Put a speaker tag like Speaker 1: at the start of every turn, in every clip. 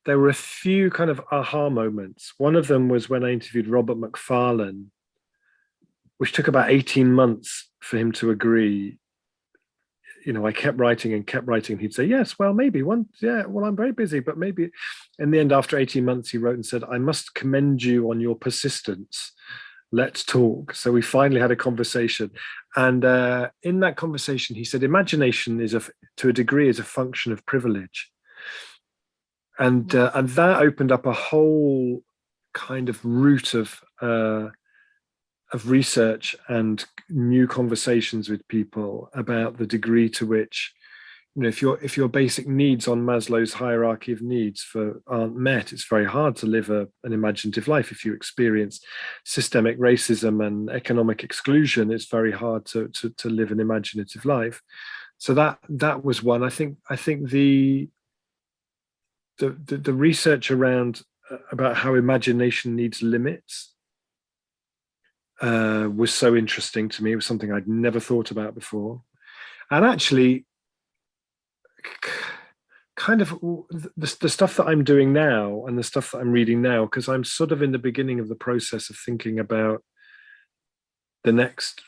Speaker 1: there were a few kind of aha moments. One of them was when I interviewed Robert McFarlane, which took about 18 months for him to agree. You know, I kept writing and kept writing. He'd say, yes, well, maybe one. Yeah, well, I'm very busy, but maybe. In the end, after 18 months, he wrote and said, I must commend you on your persistence. Let's talk. So we finally had a conversation. And in that conversation, he said, imagination is, to a degree, is a function of privilege. And that opened up a whole kind of route of research and new conversations with people about the degree to which, you know, if your basic needs on Maslow's hierarchy of needs aren't met, it's very hard to live an imaginative life. If you experience systemic racism and economic exclusion, it's very hard to live an imaginative life. So that was one. I think the research around about how imagination needs limits was so interesting to me. It was something I'd never thought about before. And actually, kind of the stuff that I'm doing now and the stuff that I'm reading now, because I'm sort of in the beginning of the process of thinking about the next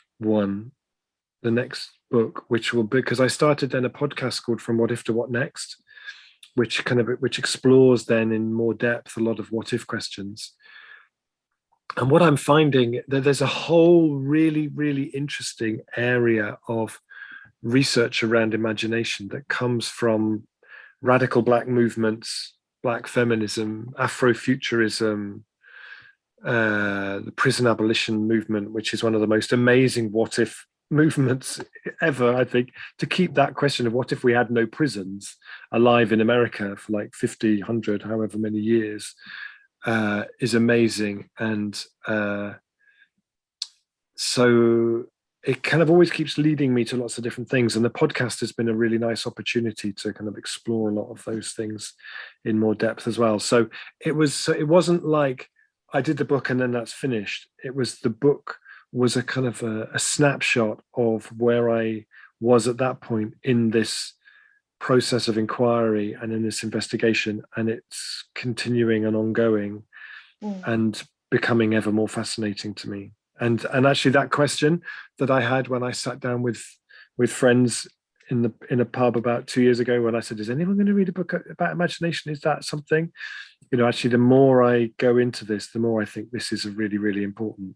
Speaker 1: book, which will be, because I started then a podcast called From What If to What Next, which explores then in more depth a lot of what if questions. And what I'm finding, that there's a whole really, really interesting area of research around imagination that comes from radical Black movements, Black feminism, Afrofuturism, the prison abolition movement, which is one of the most amazing what if movements ever, I think, to keep that question of what if we had no prisons alive in America for like 50, 100, however many years, is amazing. And so it kind of always keeps leading me to lots of different things. And the podcast has been a really nice opportunity to kind of explore a lot of those things in more depth as well. So it wasn't like I did the book and then that's finished. The book was a kind of a snapshot of where I was at that point in this process of inquiry and in this investigation, and it's continuing and ongoing and becoming ever more fascinating to me. And actually that question that I had when I sat down with friends in a pub about 2 years ago, when I said, is anyone going to read a book about imagination? Is that something? You know, actually the more I go into this, the more I think this is a really, really important